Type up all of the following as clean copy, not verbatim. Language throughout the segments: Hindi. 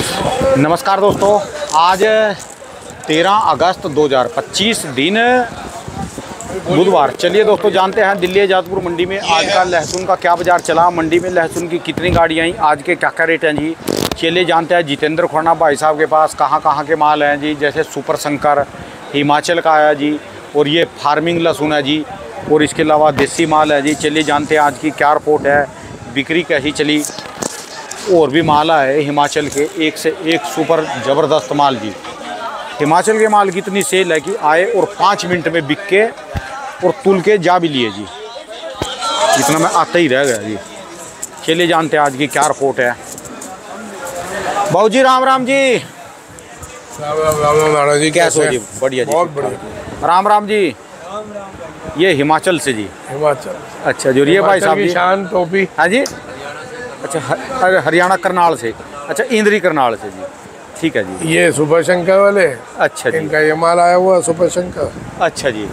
नमस्कार दोस्तों, आज 13 अगस्त 2025 दिन बुधवार। चलिए दोस्तों, जानते हैं दिल्ली आज़ादपुर मंडी में आज का लहसुन का क्या बाज़ार चला, मंडी में लहसुन की कितनी गाड़ियाँ आई, आज के क्या क्या रेट हैं जी। चलिए जानते हैं जितेंद्र खुराना भाई साहब के पास कहाँ के माल हैं जी। जैसे सुपर शंकर हिमाचल का आया जी, और ये फार्मिंग लहसुन है जी, और इसके अलावा देसी माल है जी। चलिए जानते हैं आज की क्या रिपोर्ट है, बिक्री कैसी चली। और भी माल आए हिमाचल के, एक से एक सुपर ज़बरदस्त माल जी। हिमाचल के माल की इतनी सेल है कि आए और 5 मिनट में बिक के और तुल के जा भी लिए जी। इतना में आता ही रह गया जी। चलिए जानते हैं आज की क्या रिपोर्ट है। बाबू जी राम राम जी। राम नाना जी, कैसे हो जी? बढ़िया जी, बहुत बढ़िया। राम राम जी। ये हिमाचल से जी। हिमाचल। अच्छा जो ये भाई साहब की शान टोपी। हाँ जी। अच्छा हरियाणा करनाल से। अच्छा इंद्री करनाल से जी, ठीक है जी। ये सुपर शंकर वाले। अच्छा जी, इनका ये माल आया हुआ सुपर शंकर। अच्छा जी,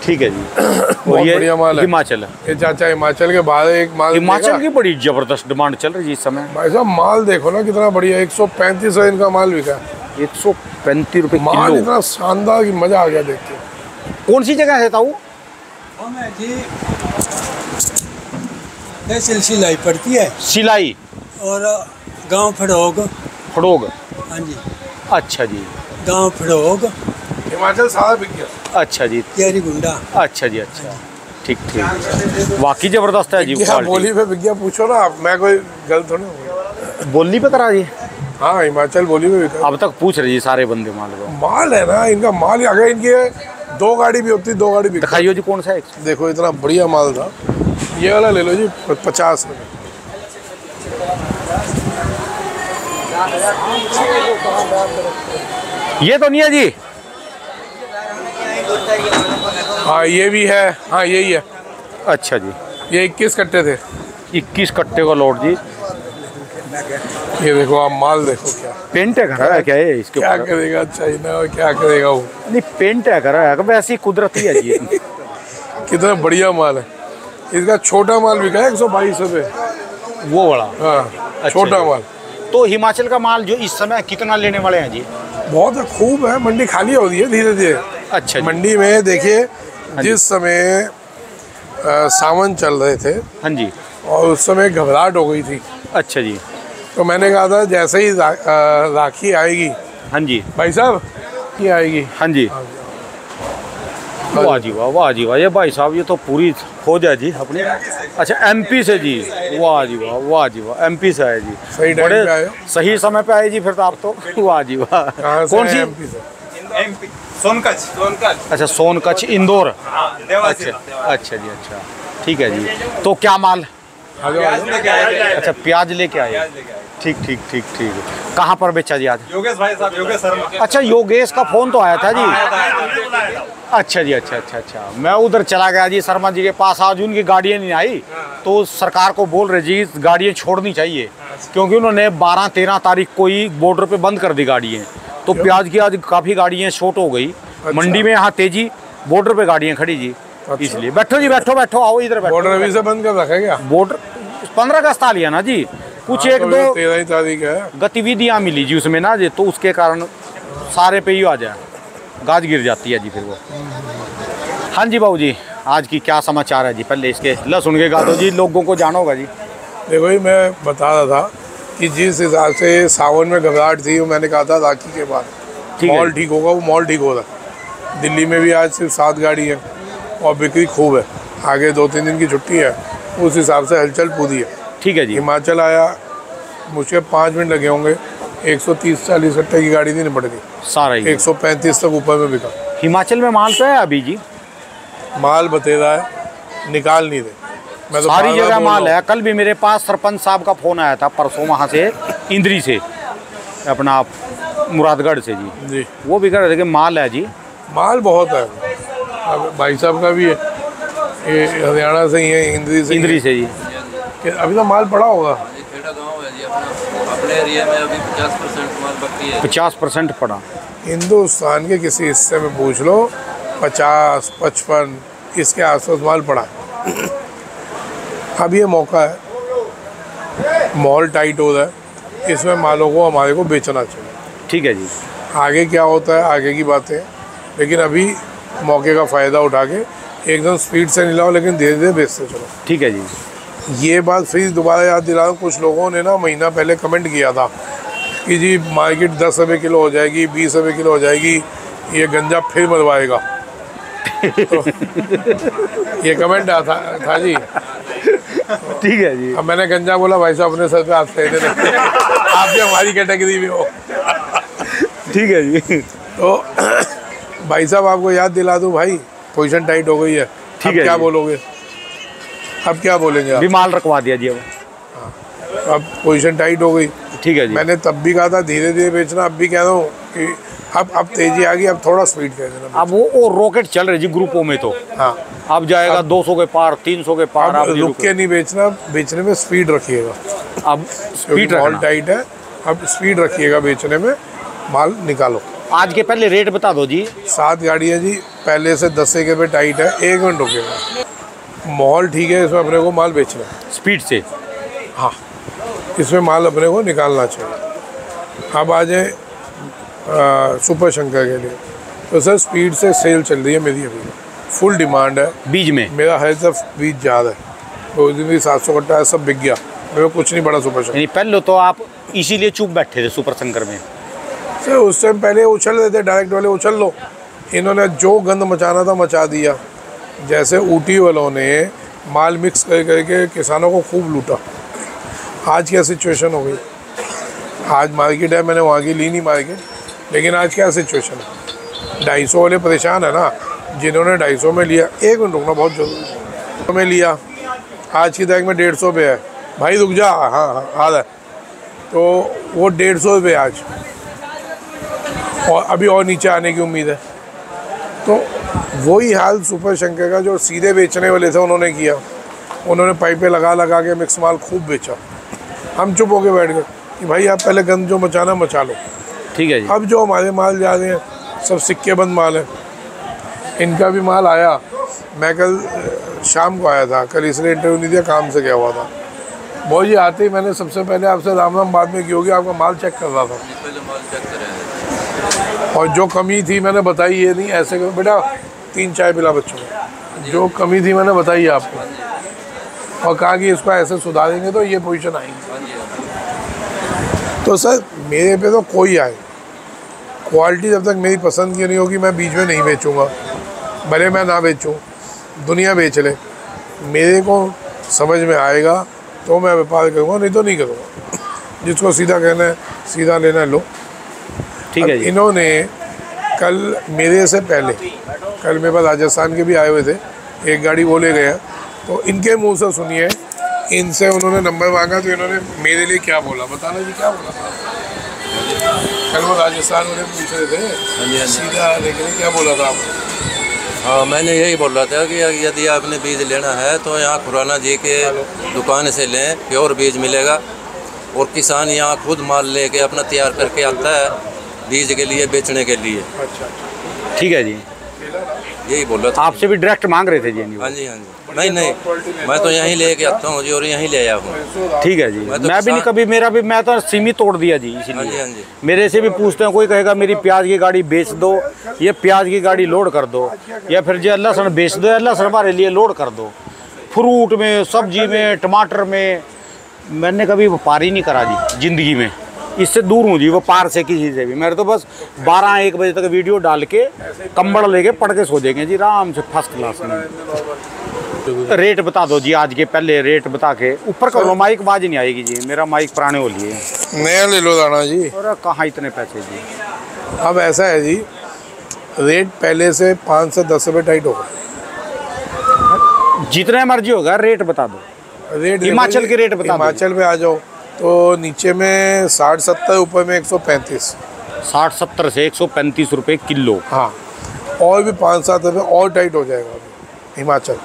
ठीक है जी। बहुत बढ़िया माल है। हिमाचल है ये चाचा हिमाचल के बाद एक माल हिमाचल की बड़ी जबरदस्त डिमांड चल रही है इस समय। भाई साहब माल देखो ना कितना बढ़िया, 135 इनका माल बिका। 135 रुपये माल किलो। इतना शानदार कि मजा आ गया देख के। कौन सी जगह है ताऊ? सिलाई पड़ती है, सिलाई और गांव फड़ोग। फड़ोग, हाँ जी, अच्छा जी। गांव फड़ोग, हिमाचल सारा बिक गया। अच्छा जी, कैरी गुंडा। अच्छा जी, अच्छा ठीक ठीक। वाकई जबरदस्त है जी। बोली पे बिक गया, पूछो ना आप, मैं कोई गलत थोड़ी हूँ। बोली पे करा जी। हाँ हिमाचल बोली पे बिका। अब तक पूछ रहे जी सारे बंदे माल को। माल है ना इनका, माल अगर इनकी 2 गाड़ी भी होती, 2 गाड़ी बिक। दिखाइयो जी कौन सा है। देखो इतना बढ़िया माल था। ये वाला ले लो जी, 50 रुपये। ये तो नहीं है जी। हाँ ये भी है, हाँ यही है। अच्छा जी, ये 21 कट्टे थे। 21 कट्टे का लोड जी। ये देखो आप माल देखो, क्या पेंट है करा है क्या है इसके क्या ऊपर? करेगा चाइना और क्या करेगा वो। नहीं पेंट है करा है, वैसे ही कुदरती है जी। कितना बढ़िया माल है। इसका छोटा माल बिका है 122 रुपये। वो बड़ा। हाँ अच्छा छोटा जी। माल। तो हिमाचल का माल जो इस समय कितना लेने वाले हैं जी? बहुत खूब है, मंडी खाली हो रही है धीरे धीरे। अच्छा जी। मंडी में देखिए जिस समय सावन चल रहे थे, हाँ जी, और उस समय घबराहट हो गई थी, अच्छा जी, तो मैंने कहा था जैसे ही राखी आएगी, हाँ जी, भाई साहब ये आएगी। हाँ जी। वाह जी वाह, वाह जी वाह। ये भाई साहब ये तो पूरी खोज है जी अपनी। अच्छा एमपी से जी, वाह जी वाह, वाह जी वाह, एमपी से आए जी। सही टाइम पे आए हो। सही समय पे आए जी फिर तो आप तो। वाह जी वाह। कौन सी? एमपी से। सोनकच्छ। अच्छा सोनकच्छ इंदौर। अच्छा अच्छा जी, अच्छा ठीक है जी। तो क्या माल? अच्छा प्याज लेके आए। ठीक ठीक ठीक ठीक। कहाँ पर बेचा जी आज? योगेश भाई साहब, योगेश शर्मा। अच्छा योगेश का फोन तो आया था जी। अच्छा जी, अच्छा अच्छा अच्छा। मैं उधर चला गया जी शर्मा जी के पास, आज उनकी गाड़ियाँ नहीं आई, तो सरकार को बोल रहे जी गाड़ियाँ छोड़नी चाहिए, क्योंकि उन्होंने 12-13 तारीख को ही बॉर्डर पे बंद कर दी गाड़ियाँ। तो प्याज की आज काफ़ी गाड़ियाँ शॉर्ट हो गई। मंडी में यहाँ तेजी, बॉर्डर पे गाड़ियाँ खड़ी जी। इसलिए बैठो जी, बैठो बैठो, आओ इधर बैठो। बॉर्डर अभी से बंद कर रखा है क्या? बॉर्डर 15 अगस्त आ लिया ना जी, कुछ हाँ, एक तो दो 13 तारीख है। गतिविधियाँ मिली जी उसमें ना जी, तो उसके कारण सारे पे ही आ जाए, गाज गिर जाती है जी फिर वो। हाँ जी बाबू जी, आज की क्या समाचार है जी? पहले इसके लहसुन के गा दो जी, लोगों को जाना होगा जी। देखो जी मैं बता रहा था कि जिस हिसाब से सावन में घबराहट थी, वो मैंने कहा था राखी के बाद मॉल ठीक होगा, वो मॉल ठीक हो रहा है। दिल्ली में भी आज सिर्फ 7 गाड़ी है और बिक्री खूब है। आगे 2-3 दिन की छुट्टी है, उस हिसाब से हलचल पूरी है। ठीक है जी। हिमाचल आया, मुझे 5 मिनट लगे होंगे, 130-40 कट्टे की गाड़ी नहीं निपट गई, सारा ही 135 तक ऊपर में बिका। हिमाचल में माल तो है अभी जी, माल बतेरा है, निकाल नहीं रहे। मैं तो सारी जगह माल है। कल भी मेरे पास सरपंच साहब का फ़ोन आया था परसों, वहाँ से इंद्री से, अपना मुरादगढ़ से जी। वो भी कह रहे थे कि माल है जी। माल बहुत है। अब भाई साहब का भी है, ये हरियाणा से ही है, इंद्री से जी। कि अभी तो माल पड़ा होगा। खेड़ा गांव है जी अपने एरिया में, अभी 50% माल बाकी है। 50% पड़ा। हिंदुस्तान के किसी हिस्से में पूछ लो, 50-55 इसके आसपास माल पड़ा। अब ये मौका है, मॉल टाइट हो रहा है, इसमें मालों को हमारे को बेचना चाहिए। ठीक है जी। आगे क्या होता है आगे की बातें, लेकिन अभी मौके का फ़ायदा उठा के एकदम स्पीड से नहीं लाओ, लेकिन धीरे धीरे बेचते चलो। ठीक है जी। ये बात फिर दोबारा याद दिला रहा हूँ, कुछ लोगों ने ना महीना पहले कमेंट किया था कि जी मार्केट 10 रुपये किलो हो जाएगी, 20 रुपये किलो हो जाएगी, ये गंजा फिर मरवाएगा। तो ये कमेंट था जी। ठीक है जी। अब मैंने गंजा बोला भाई साहब अपने सर पे हाथ फेर देने, आप भी हमारी कैटेगरी में हो। ठीक है जी। तो भाई साहब आपको याद दिला दूं भाई, पोजीशन टाइट हो गई है। ठीक अब है क्या जी। बोलोगे, अब क्या बोलेंगे आप? भी माल रखवा दिया जी अब पोजीशन टाइट हो गई। ठीक है जी। मैंने तब भी कहा था धीरे धीरे बेचना, अब भी कह रहा हूँ कि अब तेजी आ गई, अब थोड़ा स्पीड कह देना। अब वो रॉकेट चल रहे जी ग्रुपों में, तो हाँ अब जाएगा 200 के पार, 300 के पार। अब रुक के नहीं बेचना, बेचने में स्पीड रखिएगा। अब स्पीड मॉल टाइट है, अब स्पीड रखिएगा बेचने में, माल निकालो। आज के पहले रेट बता दो जी। 7 गाड़ियाँ जी, पहले से 10 के पे टाइट है। 1 मिनट रुकेगा। मॉल ठीक है, इसमें अपने को माल बेचना है स्पीड से। हाँ, इसमें माल अपने को निकालना चाहिए। अब आ जाए सुपर शंकर के लिए, तो सर स्पीड से सेल चल रही है मेरी, अभी फुल डिमांड है बीज में। मेरा है सब बीज ज़्यादा है, तो उस दिन भी 700 कट्टा है, सब बिक गया, मेरे को कुछ नहीं पड़ा सुपर शंकर। यानी पहले तो आप इसीलिए चुप बैठे थे सुपर शंकर में। सर उस टाइम पहले उछल रहे थे, डायरेक्ट वाले उछल लो, इन्होंने जो गंद मचाना था मचा दिया। जैसे ऊटी वालों ने माल मिक्स करके किसानों को खूब लूटा। आज क्या सिचुएशन हो गई, आज मार्केट है, मैंने वहाँ की ली नहीं मार्केट, लेकिन आज क्या सिचुएशन है, 250 वाले परेशान है ना, जिन्होंने 250 में लिया। 1 मिनट रुकना बहुत जरूरी में लिया, आज की तारीख में 150 पे है, भाई रुक जा। हाँ हाँ आ रहा है, तो वो 150 रुपये आज, और अभी और नीचे आने की उम्मीद है। तो वही हाल सुपर शंकर का जो सीधे बेचने वाले थे उन्होंने किया, उन्होंने पाइपें लगा के मिक्स माल खूब बेचा। हम चुप होके बैठ गए कि भाई आप पहले गंद जो मचाना मचा लो। ठीक है जी। अब जो हमारे माल जा रहे हैं सब सिक्के बंद माल है, इनका भी माल आया। मैं कल शाम को आया था, कल इसलिए इंटरव्यू नहीं दिया, काम से गया हुआ था। बहुत जी आते ही मैंने सबसे पहले आपसे राम राम बाद में की होगी, आपका माल चेक कर रहा था। पहले माल चेक करें, और जो कमी थी मैंने बताई, ये नहीं ऐसे करो बेटा 3 चाय पिला बच्चों को, जो कमी थी मैंने बताई आपको, और कहा कि इसको ऐसे सुधारेंगे तो ये पोजीशन आएगी। तो सर मेरे पे तो कोई आए, क्वालिटी जब तक मेरी पसंद की नहीं होगी मैं बीच में नहीं बेचूंगा। भले मैं ना बेचूं, दुनिया बेच ले, मेरे को समझ में आएगा तो मैं व्यापार करूँगा, नहीं तो नहीं करूँगा। जिसको सीधा कहना है सीधा लेना है लो। ठीक है जी। इन्होंने कल मेरे से पहले, कल मेरे पास राजस्थान के भी आए हुए थे, एक गाड़ी वो ले गए, तो इनके मुंह से सुनिए, इनसे उन्होंने नंबर मांगा तो इन्होंने मेरे लिए क्या बोला, बताना जी क्या बोला था। कल वो राजस्थान वाले पूछ रहे थे सीधा लेके, क्या बोला था आपने? हाँ मैंने यही बोल रहा था कि यदि आपने बीज लेना है तो यहाँ खुराना जी के दुकान से लें, प्योर बीज मिलेगा। और किसान यहाँ खुद माल लेके अपना तैयार करके आता है बीज के लिए, बेचने के लिए। अच्छा ठीक है जी। यही बोल रहा था। आपसे भी डायरेक्ट मांग रहे थे जी? हाँ जी हाँ जी। नहीं मैं तो यहीं लेके आता हूँ जी, और यहीं ले आया हूँ। ठीक है जी। मैं भी नहीं कभी, मेरा भी, मैं तो सीमित तोड़ दिया जी, हाँ जी इसीलिए हाँ जी। मेरे से भी पूछते हैं, कोई कहेगा मेरी प्याज की गाड़ी बेच दो, ये प्याज की गाड़ी लोड कर दो, या फिर जो लहसुन बेच दो, या लहसुन हमारे लिए लोड कर दो। फ्रूट में, सब्जी में, टमाटर में मैंने कभी व्यापार ही नहीं करा जी ज़िंदगी में। इससे दूर हूँ जी व्यापार से, किसी से भी। मेरे तो बस 12-1 बजे तक वीडियो डाल के कंबल लेके पढ़ के सो जाएंगे जी आराम से, फर्स्ट क्लास में। रेट बता दो जी आज के, पहले रेट बता के ऊपर करो, माइक बाज नहीं आएगी जी, मेरा माइक पुराने हो लिए। नया ले लो दाना जी। और कहाँ इतने पैसे जी। अब ऐसा है जी, रेट पहले से 5 से 10 रुपये टाइट होगा। जितने मर्जी होगा रेट बता दो। रेट हिमाचल के रेट बता दो। हिमाचल में आ जाओ तो नीचे में 60-70, ऊपर में 135। 60-70 से 135 रुपये किलो। हाँ, और भी 5-7 रुपये और टाइट हो जाएगा अभी हिमाचल।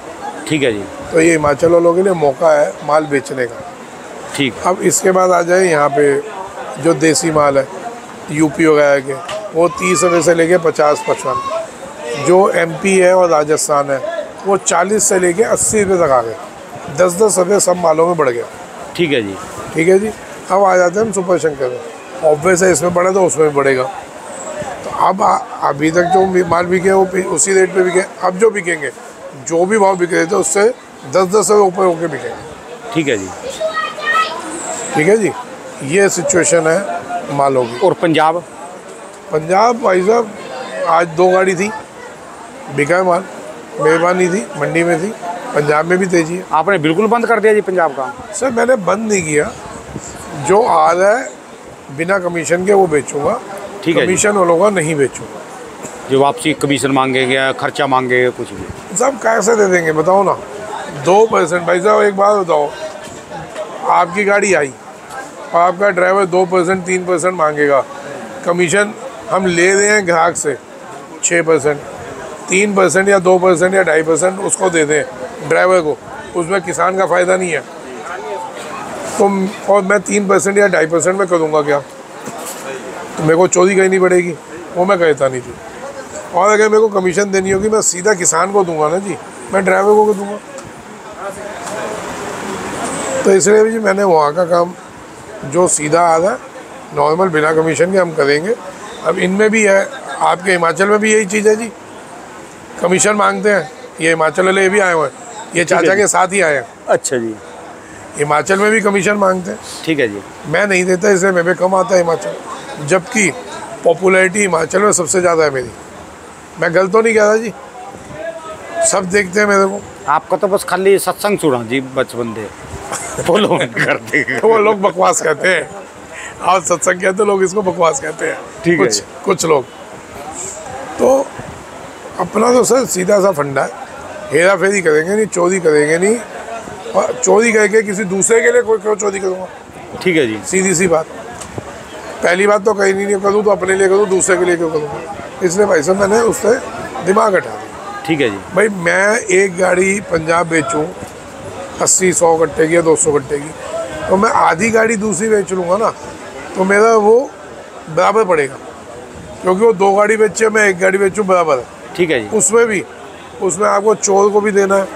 ठीक है जी। तो ये हिमाचल वालों के लिए मौका है माल बेचने का। ठीक। अब इसके बाद आ जाए यहाँ पे जो देसी माल है यूपी वगैरह के, वो 30 रुपये से लेके 50-55। जो एमपी है और राजस्थान है वो 40 से लेके 80 रुपये तक आ गए। 10-10 रुपये सब मालों में बढ़ गया। ठीक है जी। ठीक है जी। अब आ जाते हैं हम सुपर शंकर में। ऑब्वियस है इसमें बढ़े तो उसमें भी बढ़ेगा। तो अब अभी तक जो माल बिके वो उसी रेट पे बिके। अब जो बिकेंगे, जो भी भाव बिक रहे थे उससे 10-10 रुपये ऊपर होके बिकेंगे। ठीक है जी। ठीक है जी, ये सिचुएशन है मालों की। और पंजाब? पंजाब भाई साहब आज 2 गाड़ी थी, बिका है माल, मेहरबानी थी, मंडी में थी। पंजाब में भी तेजी है। आपने बिल्कुल बंद कर दिया जी पंजाब का? सर मैंने बंद नहीं किया, जो आ रहा है बिना कमीशन के वो बेचूंगा। ठीक है, कमीशन वालों का नहीं बेचूंगा। जो वापसी कमीशन मांगेंगे, खर्चा मांगेंगे, कुछ भी सब कैसे दे देंगे बताओ ना। 2% भाई साहब एक बात बताओ, आपकी गाड़ी आई और आपका ड्राइवर 2% 3% मांगेगा, कमीशन हम ले रहे हैं ग्राहक से 6%, 3% या 2% या 2.5% उसको दे दें ड्राइवर को, उसमें किसान का फ़ायदा नहीं है। तो और मैं 3% या 2.5% में करूँगा क्या? तो मेरे को चोरी करनी पड़ेगी, वो मैं कहता नहीं थी। और अगर मेरे को कमीशन देनी होगी मैं सीधा किसान को दूंगा ना जी, मैं ड्राइवर को दूंगा। तो इसलिए भी जी मैंने वहाँ का काम जो सीधा आ रहा है नॉर्मल बिना कमीशन के हम करेंगे। अब इनमें भी है, आपके हिमाचल में भी यही चीज़ है जी, कमीशन मांगते हैं। ये हिमाचल वाले भी आए हुए हैं, ये चाचा के साथ ही आए हैं। अच्छा जी। हिमाचल में भी कमीशन मांगते हैं। ठीक है जी। मैं नहीं देता, इसलिए मेरे पे कम आता है हिमाचल, जबकि पॉपुलैरिटी हिमाचल में सबसे ज़्यादा है मेरी। मैं गलत तो नहीं कह रहा जी, सब देखते हैं मेरे को। आपका तो बस खाली सत्संग सुना जी बचपन दे फॉलो करते तो वो लोग बकवास कहते हैं, आज सत्संग कहते लोग इसको बकवास कहते हैं। ठीक है। कुछ लोग तो अपना तो सर सीधा सा फंडा है, हेरा फेरी करेंगे नहीं, चोरी करेंगे नहीं, और चोरी करके किसी दूसरे के लिए कोई क्यों चोरी करूँगा? ठीक है जी। सीधी सी बात। पहली बात तो कहीं नहीं करूँ तो अपने लिए करूँ, दूसरे के लिए क्यों करूँगा? इसलिए भाई साहब मैंने उससे दिमाग हटा दिया। ठीक है जी। भाई मैं एक गाड़ी पंजाब बेचूँ 80-100 कट्टे की या 200 कट्टे की, तो मैं आधी गाड़ी दूसरी बेच लूँगा ना, तो मेरा वो बराबर पड़ेगा, क्योंकि वो 2 गाड़ी बेचे मैं 1 गाड़ी बेचूँ बराबर है। ठीक है जी। उसमें आपको चोर को भी देना है,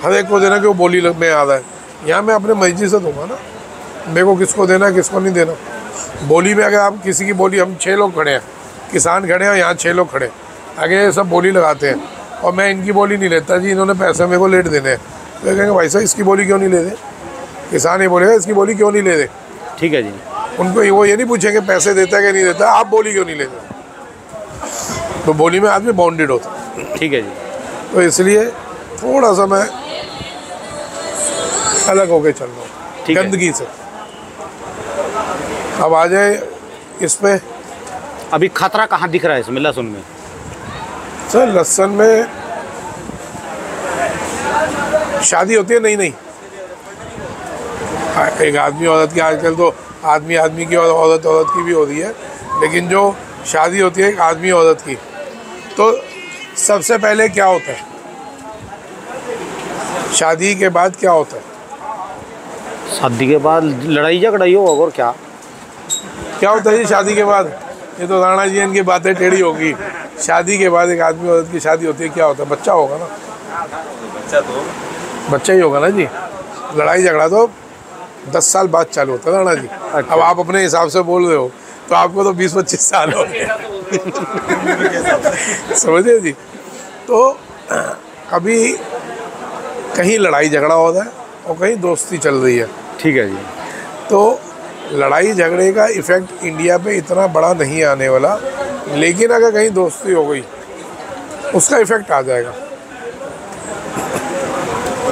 हर एक को देना कि वो बोली में आ रहा है। यहाँ मैं अपने मर्जी से दूंगा ना, मेरे को किसको देना है किसको नहीं देना। बोली में अगर आप किसी की बोली, हम 6 लोग खड़े हैं, किसान खड़े हैं, यहाँ 6 लोग खड़े हैं, आगे ये सब बोली लगाते हैं और मैं इनकी बोली नहीं लेता जी, इन्होंने पैसे मेरे को लेट देने हैं, तो कहेंगे भाई साहब इसकी बोली क्यों नहीं ले दे? किसान ये बोलेगा इसकी बोली क्यों नहीं ले दे। ठीक है जी। उनको वो ये नहीं पूछेंगे पैसे देता है कि नहीं देता, आप बोली क्यों नहीं लेते? तो बोली में आदमी बाउंडेड होता है। ठीक है जी। तो इसलिए थोड़ा सा मैं अलग होके चल रहा हूँ गंदगी से। अब आ जाए इस पे, अभी खतरा कहाँ दिख रहा है इसमें लहसुन में? सर लहसुन में शादी होती है नहीं, एक आदमी औरत की, आजकल तो आदमी की और औरत की भी हो रही है, लेकिन जो शादी होती है एक आदमी औरत की, तो सबसे पहले क्या होता है? शादी के बाद क्या होता है? शादी के बाद लड़ाई झगड़ा ही होगा, और क्या होता है जी शादी के बाद? ये तो राणा जी इनकी बातें टेढ़ी होगी। शादी के बाद एक आदमी औरत की शादी होती है, क्या होता है? बच्चा होगा ना, बच्चा ही होगा ना जी। लड़ाई झगड़ा तो 10 साल बाद चालू होता है राणा जी। अच्छा। अब आप अपने हिसाब से बोल रहे हो, तो आपको तो 20-25 साल हो गए समझे जी। तो अभी कहीं लड़ाई झगड़ा हो रहा है और कहीं दोस्ती चल रही है। ठीक है जी। तो लड़ाई झगड़े का इफ़ेक्ट इंडिया पे इतना बड़ा नहीं आने वाला, लेकिन अगर कहीं दोस्ती हो गई उसका इफ़ेक्ट आ जाएगा,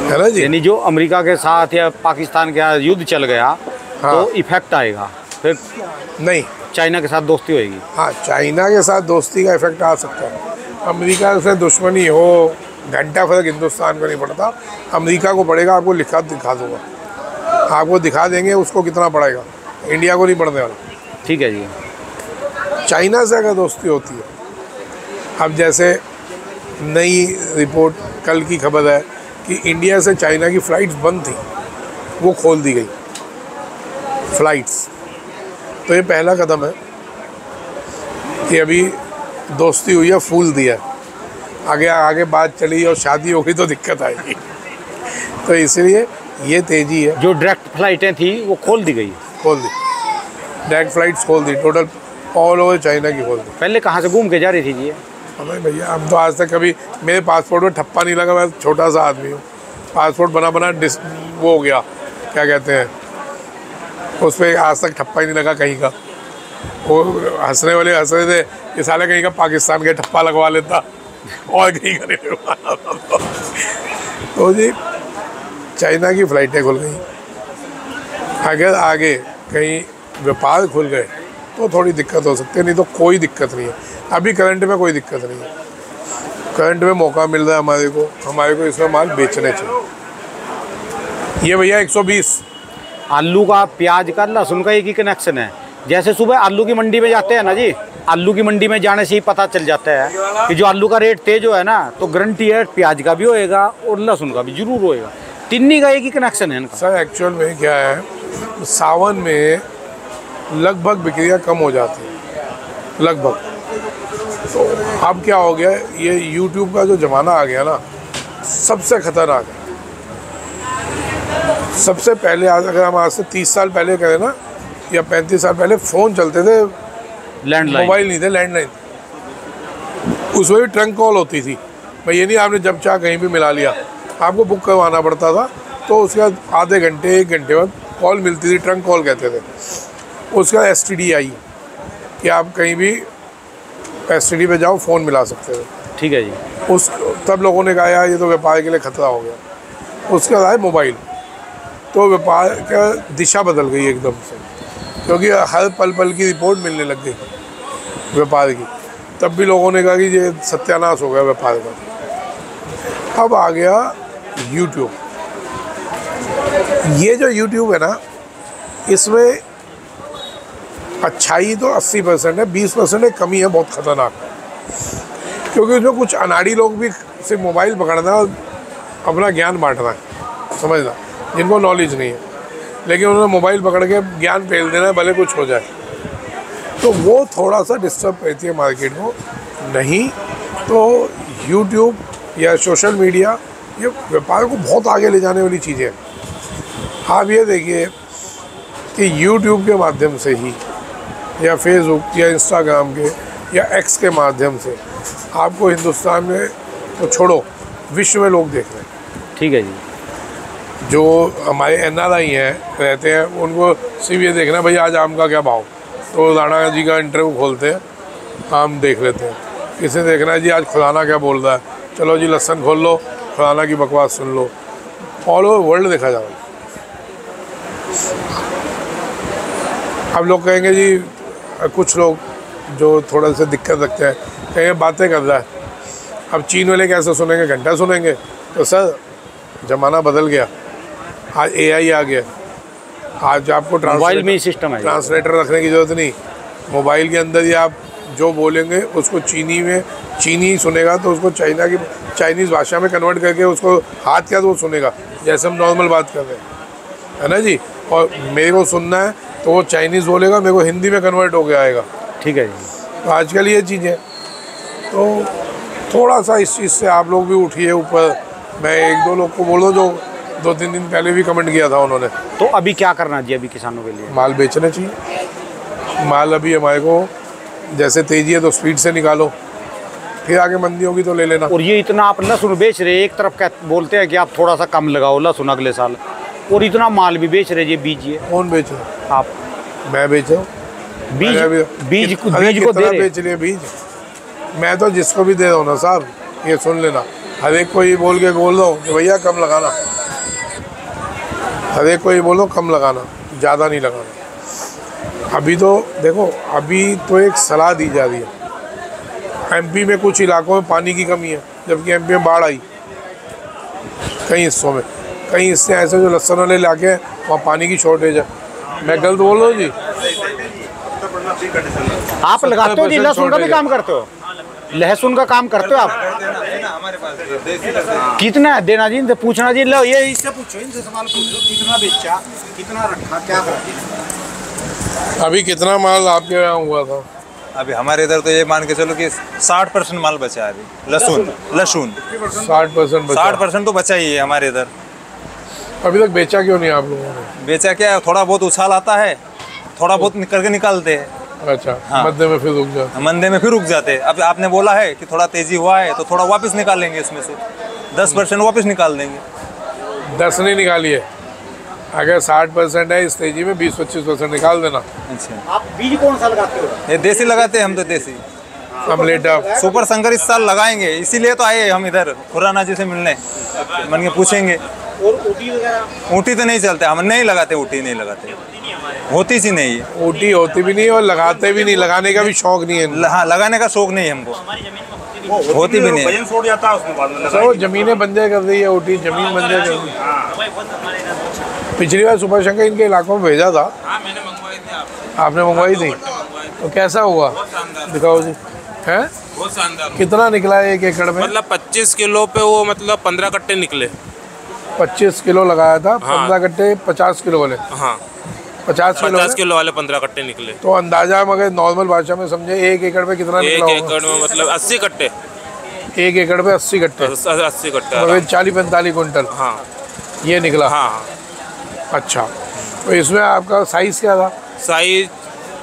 है ना जी। यानी जो अमेरिका के साथ या पाकिस्तान के साथ युद्ध चल गया, हाँ। तो इफेक्ट आएगा। फिर नहीं, चाइना के साथ दोस्ती होएगी। हाँ, चाइना के साथ दोस्ती का इफ़ेक्ट आ सकता है। अमेरिका से दुश्मनी हो, घंटा फर्क हिंदुस्तान को नहीं पड़ता, अमेरिका को पड़ेगा। आपको लिखा दिखा दूंगा, आपको दिखा देंगे उसको कितना पड़ेगा, इंडिया को नहीं पड़ने वाला। ठीक है जी। चाइना से अगर दोस्ती होती है, अब जैसे नई रिपोर्ट कल की खबर है कि इंडिया से चाइना की फ़्लाइट्स बंद थी, वो खोल दी गई फ़्लाइट्स। तो ये पहला कदम है कि अभी दोस्ती हुई है, फूल दिया, आगे बात चली और शादी हो गई तो दिक्कत आएगी। तो इसलिए ये तेज़ी है। जो डायरेक्ट फ्लाइटें थी वो खोल दी गई। खोल दी, डायरेक्ट फ्लाइट्स खोल दी, टोटल ऑल ओवर चाइना की खोल दी। पहले कहाँ से घूम के जा रही थी जी ये? हमें भैया हम तो आज तक कभी मेरे पासपोर्ट में ठप्पा नहीं लगा, मैं छोटा सा आदमी हूँ, पासपोर्ट बना वो हो गया, क्या कहते हैं, उस पर आज तक ठप्पा ही नहीं लगा कहीं का। वो हंसने वाले हंस रहे थे कि साले कहीं का पाकिस्तान का ठप्पा लगवा लेता और कहीं का नहीं लगवाना। तो जी चाइना की फ़्लाइटें खुल गई, अगर आगे कहीं व्यापार खुल गए तो थोड़ी दिक्कत हो सकती है, नहीं तो कोई दिक्कत नहीं है। अभी करंट में कोई दिक्कत नहीं है, करंट में मौका मिल रहा है हमारे को इसमें माल बेचने चाहिए। ये भैया 120 आलू का, प्याज का, लहसुन का एक ही कनेक्शन है। जैसे सुबह आलू की मंडी में जाते हैं ना जी, आलू की मंडी में जाने से ही पता चल जाता है कि जो आलू का रेट तेज हो है ना, तो गारंटी है प्याज का भी होएगा और लहसुन का भी जरूर होएगा। तिन्नी का एक ही कनेक्शन है इनका। सर एक्चुअल में क्या है, सावन में लगभग बिक्रियाँ कम हो जाती हैं लगभग। तो अब क्या हो गया, ये यूट्यूब का जो ज़माना आ गया ना, सबसे ख़तरनाक है। सबसे पहले अगर हम आज से 30 साल पहले करें ना, या 35 साल पहले फ़ोन चलते थे, लैंडलाइन, मोबाइल नहीं थे, लैंडलाइन। उसमें भी ट्रंक कॉल होती थी भाई, ये नहीं आपने जब चाह कहीं भी मिला लिया, आपको बुक करवाना पड़ता था। तो उसके बाद आधे घंटे 1 घंटे बाद कॉल मिलती थी, ट्रंक कॉल कहते थे। उसके बाद STD आई कि आप कहीं भी STD पे जाओ, फ़ोन मिला सकते थे। ठीक है जी। तब लोगों ने कहा यार ये तो व्यापार के लिए खतरा हो गया। उसके बाद आए मोबाइल, तो व्यापार का दिशा बदल गई एकदम से, क्योंकि हर पल पल की रिपोर्ट मिलने लग गई व्यापार की। तब भी लोगों ने कहा कि ये सत्यानाश हो गया व्यापार का। अब आ गया यूट्यूब। ये जो यूट्यूब है ना, इसमें अच्छाई तो 80% है, 20% एक कमी है बहुत ख़तरनाक, क्योंकि उसमें कुछ अनाड़ी लोग भी सिर्फ मोबाइल पकड़ना और अपना ज्ञान बांटना है, समझना, जिनको नॉलेज नहीं है, लेकिन उन्होंने मोबाइल पकड़ के ज्ञान फैल देना है, भले कुछ हो जाए। तो वो थोड़ा सा डिस्टर्ब करती है मार्केट को। नहीं तो यूट्यूब या सोशल मीडिया ये व्यापार को बहुत आगे ले जाने वाली चीज़ें हैं। आप ये देखिए कि यूट्यूब के माध्यम से ही, या फेसबुक या इंस्टाग्राम के या एक्स के माध्यम से आपको हिंदुस्तान में तो छोड़ो, विश्व में लोग देख रहे हैं। ठीक है जी। जो हमारे NRI हैं रहते हैं, उनको सिर्फ ये देखना भाई आज आम का क्या भाव, तो राणा जी का इंटरव्यू खोलते हैं, आम देख लेते हैं। किसे देखना है जी आज खुराना क्या बोल रहा है, चलो जी लहसन खोल लो, खुराना की बकवास सुन लो। ऑल ओवर वर्ल्ड देखा जाए। अब लोग कहेंगे जी, कुछ लोग जो थोड़ा सा दिक्कत रखते हैं कहेंगे बातें कर रहा है, अब चीन वाले कैसे सुनेंगे, घंटा सुनेंगे। तो सर ज़माना बदल गया, आज AI आ गया, आज आपको मोबाइल में ही सिस्टम है, ट्रांसलेटर रखने की ज़रूरत नहीं। मोबाइल के अंदर ही आप जो बोलेंगे उसको चीनी सुनेगा, तो उसको चाइनीज़ भाषा में कन्वर्ट करके उसको हाथ क्या तो वो सुनेगा, जैसे हम नॉर्मल बात कर रहे हैं, है ना जी। और मेरे को सुनना है तो वो चाइनीज़ बोलेगा, मेरे को हिंदी में कन्वर्ट हो गया आएगा। ठीक है जी। तो आजकल ये चीज़ें, तो थोड़ा सा इस चीज़ से आप लोग भी उठिए ऊपर। मैं 1-2 लोग को बोल दो जो 2-3 दिन पहले भी कमेंट किया था उन्होंने। तो अभी क्या करना चाहिए अभी किसानों के लिए? माल बेचना चाहिए। माल अभी हमारे को जैसे तेज़ी है तो स्पीड से निकालो, फिर आगे मंदी होगी तो ले लेना। और ये इतना आप लहसुन बेच रहे, एक तरफ बोलते हैं कि आप थोड़ा सा कम लगाओ लहसुन अगले साल, और इतना माल भी बेच रहे, ये बीजिए। कौन बेचे? आप। मैं बेच रहा हूँ। बीज को दे रहे। बेच लिए बीज, मैं तो जिसको भी दे रहा हूँ ना साहब, ये सुन लेना, हर एक को ये बोल रहा हूँ कि भैया कम लगाना, हर एक को ये बोलो कम लगाना, ज़्यादा नहीं लगाना। अभी तो देखो, अभी तो एक सलाह दी जा रही है। MP में कुछ इलाकों में पानी की कमी है, जबकि MP में बाढ़ आई कई हिस्सों में, कई हिस्से ऐसे जो लहसुन वाले इलाके हैं वहाँ पानी की शॉर्टेज है। मैं गलत बोल रहा हूँ जी? आप लगाते हो जी, लहसुन का भी काम करते हो, लहसुन का काम करते हो आप? कितना है देना जी? इनसे पूछना जी, लो ये इससे पूछो, इनसे सवाल पूछो, कितना बेचा, कितना रखा, क्या करा? अभी कितना माल आपके यहाँ हुआ था? अभी हमारे इधर तो ये मान के चलो कि 60% माल बचा है अभी। लहसुन 60% तो बचा ही है हमारे इधर। अभी तक बेचा क्यों नहीं आप लोगों ने? बेचा क्या है, थोड़ा बहुत उछाल आता है थोड़ा बहुत करके निकालते हैं। अच्छा, हाँ। मध्य में फिर रुक जाओ। मंदे में फिर रुक जाते हैं। अब आपने बोला है कि थोड़ा तेजी हुआ है तो थोड़ा वापस निकालेंगे, इसमें से 10% वापस निकाल देंगे। 10 नहीं निकालिए, अगर 60% है इस तेजी में 20-25% निकाल देना। अच्छा, आप बीज कौन सा लगाते हो? ये देसी लगाते हैं हम तो, देसी अमलेटा। सुपर संकर इस साल लगाएंगे, इसीलिए तो आए हम इधर खुराना जी से मिलने। मन के पूछेंगे। और ऊटी वगैरह? ऊटी तो नहीं चलते, हम नहीं लगाते, ऊटी नहीं लगाते, होती सी नहीं है। ऊटी होती भी नहीं और लगाते भी नहीं, लगाने का भी शौक नहीं है। हाँ, लगाने का शौक नहीं है हमको, होती भी नहीं है। छोड़ जाता है उसमें बाद में तो जमीनें बंजर कर दी है, ऊटी जमीन बंजर कर दी। पिछली बार सुपर शंकर इनके इलाकों में भेजा था, आपने मंगवाई थी, तो कैसा हुआ दिखाओ जी। है बहुत शानदार, कितना निकला है 1 एकड़ में? मतलब 25 किलो पे वो मतलब 15 कट्टे निकले। 25 किलो लगाया था, 15 कट्टे 50 किलो वाले। हाँ, 50 किलो 50 किलो वाले 15 कट्टे निकले। तो अंदाजा मगर नॉर्मल भाषा में समझे 1 एकड़ में कितना एक निकला होगा? एकड़ में मतलब 80 कट्टे, 1 एकड़ में 80 कट्टे, 80 कट्टे। मगर 40-45 कुंटल हाँ ये निकला। हाँ हाँ। अच्छा, तो इसमें आपका साइज क्या था? साइज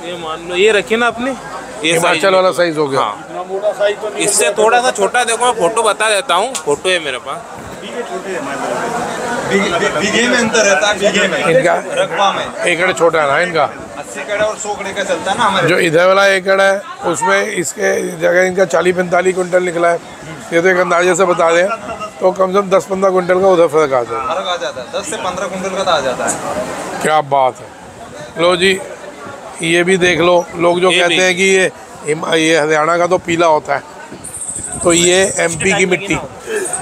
ये मान लो, ये रखिए ना अपनी, ये हिमाचल वाला साइज हो गया। हाँ, इससे थोड़ा सा छोटा। देखो मैं फोटो बता देता हूँ, फोटो है मेरे पास। बीघे में अंतर रहता है, बीघे में इनका रकबा में एकड़ छोटा है ना इनका, 80 कड़े और 100 कड़े का चलता है ना हमारे। जो इधर वाला एकड़ है उसमें इसके जगह इनका 40-45 कुंटल निकला है। ये तो एक अंदाजे से बता दें तो कम से कम 10-15 कुंटल का उधर फर्क आ जाता है। फर्क आ जाता है, 10 से 15 कुंटल का तो आ जाता है। क्या बात है। लो जी, ये भी देख लो। लोग जो कहते हैं कि ये हरियाणा का तो पीला होता है, तो ये एमपी की मिट्टी,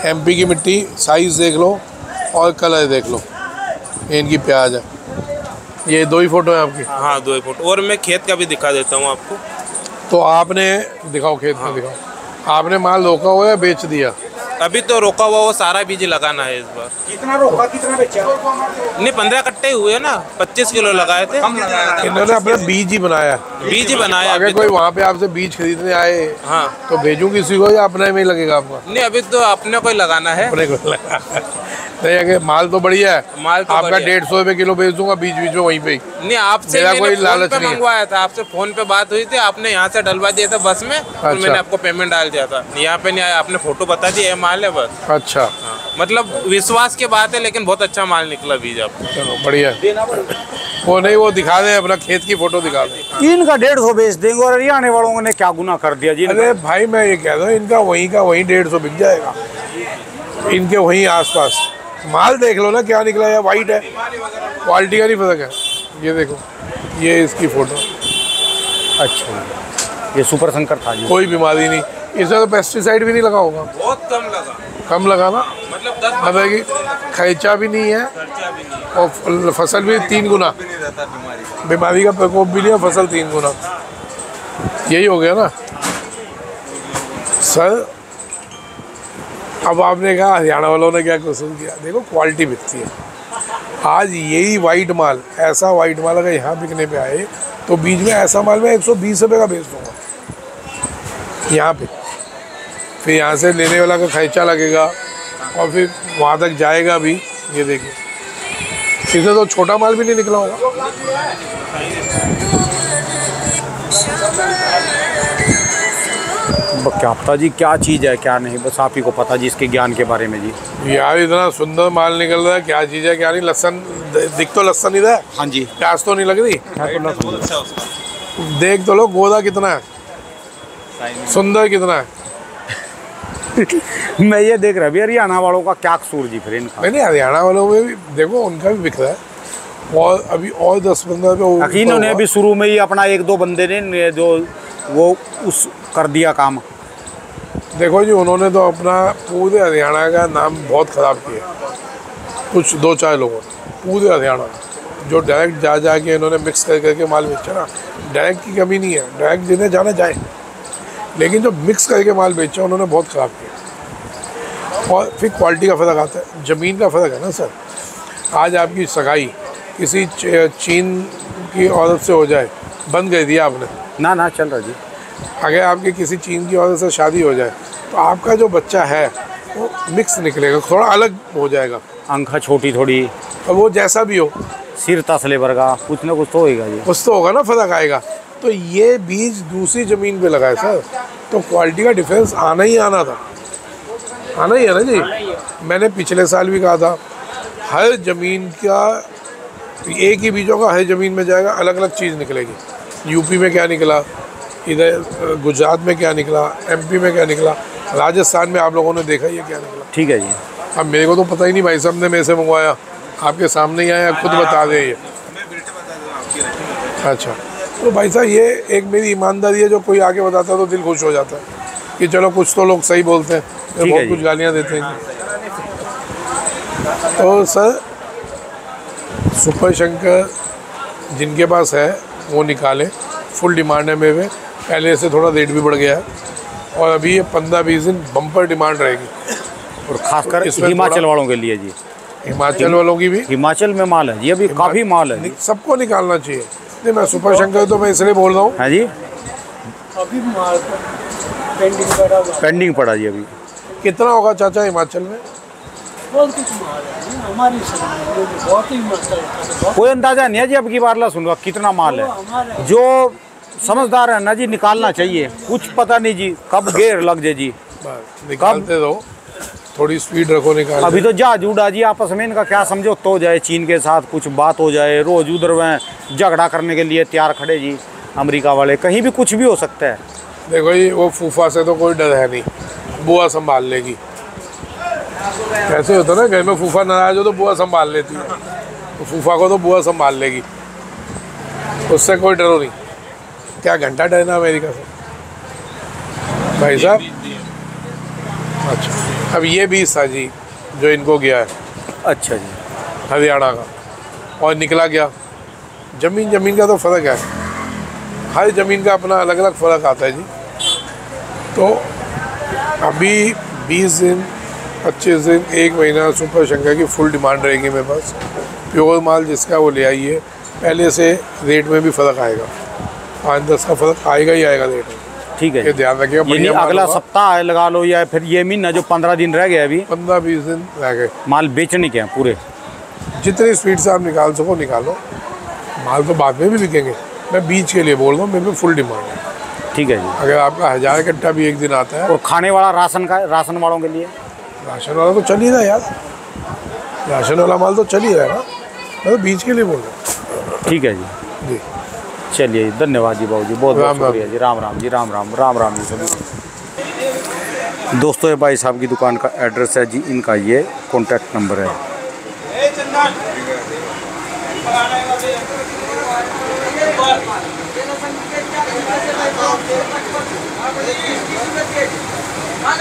एमपी की मिट्टी। साइज़ देख लो और कलर देख लो, ये इनकी प्याज है। ये 2 ही फोटो हैं आपकी? हाँ, 2 फोटो। और मैं खेत का भी दिखा देता हूँ आपको। तो आपने दिखाओ, खेत में दिखाओ। आपने माल रोका हुआ है, बेच दिया? अभी तो रोका हुआ वो सारा बीज लगाना है इस बार। कितना रोका, कितना बेचा? नहीं, 15 कट्टे ही हुए ना, 25 किलो लगाए थे। इन्होंने अपना बीज ही बनाया। बीज ही बनाया। अगर कोई वहाँ पे आपसे बीज खरीदने आए हाँ, तो भेजूं किसी को या अपने में ही लगेगा आपका? नहीं अभी तो अपने को ही लगाना है। अपने को लगा। नहीं, अगर माल तो बढ़िया है, माल तो आपका बढ़िया। 150 रुपये किलो बेच दूंगा, बीच बीच में वहीं पे ही। नहीं, आपसे मेरा मैंने कोई फोन लालच पे नहीं है। मंगवाया था, आपसे फोन पे बात हुई थी, आपने यहाँ से डलवा दिया था बस में, तो मैंने आपको पेमेंट डाल दिया था। यहाँ पे नहीं आया, आपने फोटो बता दी, ये माल है बस। अच्छा, हाँ, मतलब विश्वास की बात है, लेकिन बहुत अच्छा माल निकला बीज आपको। चलो बढ़िया है। वो नहीं, वो दिखा दे, अपना खेत की फोटो दिखा दे। इनका 150 बेच देंगे, और हरियाणा वालों ने क्या गुनाह कर दिया जी? अरे भाई, मैं ये कह रहा हूँ, इनका वहीं का वहीं 150 बिक जाएगा, इनके वहीं आसपास। माल देख लो ना क्या निकला है, वाइट है, क्वालिटी का नहीं फर्क है। ये देखो, ये इसकी फोटो। अच्छा, ये सुपर शंकर था जी। कोई बीमारी नहीं, इसमें तो पेस्टिसाइड भी नहीं लगा होगा। बहुत कम लगा, कम लगा ना, मतलब 10 मतलब कि खर्चा भी नहीं है और फसल भी 3 गुना, बीमारी का प्रकोप भी नहीं है, फसल 3 गुना। यही हो गया ना सर। अब आपने कहा हरियाणा वालों ने क्या कसूर किया? देखो, क्वालिटी बिकती है। आज यही वाइट माल, ऐसा वाइट माल अगर यहाँ बिकने पे आए तो बीच में ऐसा माल मैं 120 रुपये का बेच दूँगा यहाँ पे। फिर यहाँ से लेने वाला का खर्चा लगेगा और फिर वहाँ तक जाएगा भी। ये देखिए, इससे तो छोटा माल भी नहीं निकला होगा। क्या पता जी क्या चीज़ है क्या नहीं, बस आप ही को पता जी इसके ज्ञान के बारे में जी। यार, इतना सुंदर माल निकल रहा है, क्या चीज़ है क्या नहीं। लहसन दिख तो लहसन इधर, हाँ जी, प्याज तो नहीं लग रही। देख तो लो, गोदा कितना है, सुंदर कितना है। मैं ये देख रहा भी हरियाणा वालों का क्या कसूर जी फिर इनका? नहीं, हरियाणा वालों में भी देखो, उनका भी बिक रहा है, और अभी और 10-15 रुपये। इन्होंने अभी शुरू में ही अपना 1-2 बंदे ने जो वो उस कर दिया काम। देखो जी, उन्होंने तो अपना पूरे हरियाणा का नाम बहुत ख़राब किया, कुछ 2-4 लोगों ने पूरे हरियाणा जो डायरेक्ट जा के इन्होंने मिक्स करके माल बेचा ना। डायरेक्ट की कमी नहीं है, डायरेक्ट जिन्हें जाना जाए, लेकिन जो मिक्स करके माल बेचा उन्होंने बहुत ख़राब किया। और फिर क्वालिटी का फ़र्क आता है, ज़मीन का फ़र्क है ना सर। आज आपकी सगाई किसी चीन की औरत से हो जाए, बंद कर दिया आपने ना चल रहा जी। अगर आपकी किसी चीन की औरत से शादी हो जाए तो आपका जो बच्चा है वो मिक्स निकलेगा, थोड़ा अलग हो जाएगा, आंखें छोटी थोड़ी, और वो जैसा भी हो सिर तसले वर्गा कुछ ना कुछ तो होगा जी। कुछ तो होगा ना, फर्क आएगा। तो ये बीज दूसरी ज़मीन पे लगाए सर, तो क्वालिटी का डिफरेंस आना ही आना था, आना ही है ना जी। मैंने पिछले साल भी कहा था, हर ज़मीन का एक ही बीजों का हर ज़मीन में जाएगा, अलग अलग चीज़ निकलेगी। यूपी में क्या निकला, इधर गुजरात में क्या निकला, एमपी में क्या निकला, राजस्थान में आप लोगों ने देखा ही है क्या निकला। ठीक है जी। अब मेरे को तो पता ही नहीं, भाई साहब ने मेरे से मंगवाया, आपके सामने ही आया, खुद बता दें ये। अच्छा, तो भाई साहब ये एक मेरी ईमानदारी है, जो कोई आके बताता है तो दिल खुश हो जाता है कि चलो कुछ तो लोग सही बोलते हैं, बहुत कुछ गालियाँ देते हैं। तो सर सुपर शंकर जिनके पास है वो निकालें, फुल डिमांड है मेरे, पहले से थोड़ा रेट भी बढ़ गया है और अभी ये 15-20 दिन बम्पर डिमांड रहेगी। और खासकर हिमाचल वालों के लिए जी, हिमाचल वालों की भी, हिमाचल में माल है जी, अभी काफ़ी माल है। सबको निकालना चाहिए। नहीं, मैं सुपर शंकर तो मैं इसलिए बोल रहा हूँ। हाँ जी, अभी माल पेंडिंग पड़ा जी अभी। कितना होगा चाचा हिमाचल में? बहुत कुछ माल है हमारी बहुत ही मात्रा, कोई अंदाजा नहीं है जी अब की बार लहसुन का कितना माल है। जो समझदार है ना जी निकालना चाहिए, कुछ पता नहीं जी कब घेर लग जाए जी। निकालते रहो, थोड़ी स्पीड रखो निकाल। अभी तो जहाज उड़ा जी, आपस में इनका क्या समझो तो हो जाए, चीन के साथ कुछ बात हो जाए, रोज उधर वह झगड़ा करने के लिए तैयार खड़े जी अमेरिका वाले, कहीं भी कुछ भी हो सकता है। देखो जी, वो फूफा से तो कोई डर है नहीं, बुआ संभाल लेगी। कैसे होता ना, घर में फूफा नाराज हो तो बुआ संभाल लेती है, तो फूफा को तो बुआ संभाल लेगी, उससे कोई डरो नहीं। क्या घंटा डरना अमेरिका से भाई साहब। अच्छा, अब ये 20 था जी जो इनको गया है। अच्छा जी, हरियाणा का, और निकला क्या, ज़मीन का तो फ़र्क है, हर ज़मीन का अपना अलग अलग फ़र्क आता है जी। तो अभी 20 दिन 25 दिन 1 महीना सुपर शंकर की फुल डिमांड रहेगी मेरे पास। प्योर माल जिसका वो ले आइए, पहले से रेट में भी फ़र्क आएगा, 5-10 का फ़र्क आएगा ही आएगा रेट में। ठीक है, ये ध्यान रखिएगा। ये अगला सप्ताह लगा लो या फिर ये महीना जो 15 दिन रह गए, अभी 15-20 दिन रह गए माल बेचने के हैं पूरे। जितनी स्पीड से आप निकाल सको निकालो, माल तो बाद में भी बिकेंगे। मैं बीज के लिए बोल रहा हूँ, मेरे पे फुल डिमांड है। ठीक है जी। अगर आपका 1000 कट्टा भी एक दिन आता है। और खाने वाला राशन का, राशन वालों के लिए राशन वाला तो चल ही रहा है यार, राशन वाला माल तो चल ही रहा है ना, मैं तो बीज के लिए बोल रहा हूँ। ठीक है जी। जी चलिए, धन्यवाद जी बाबू जी, बहुत बहुत राम राम शुक्रिया जी। राम राम जी, राम राम, राम राम जी सभी। दोस्तों ये भाई साहब की दुकान का एड्रेस है जी, इनका ये कॉन्टैक्ट नंबर है। हाँ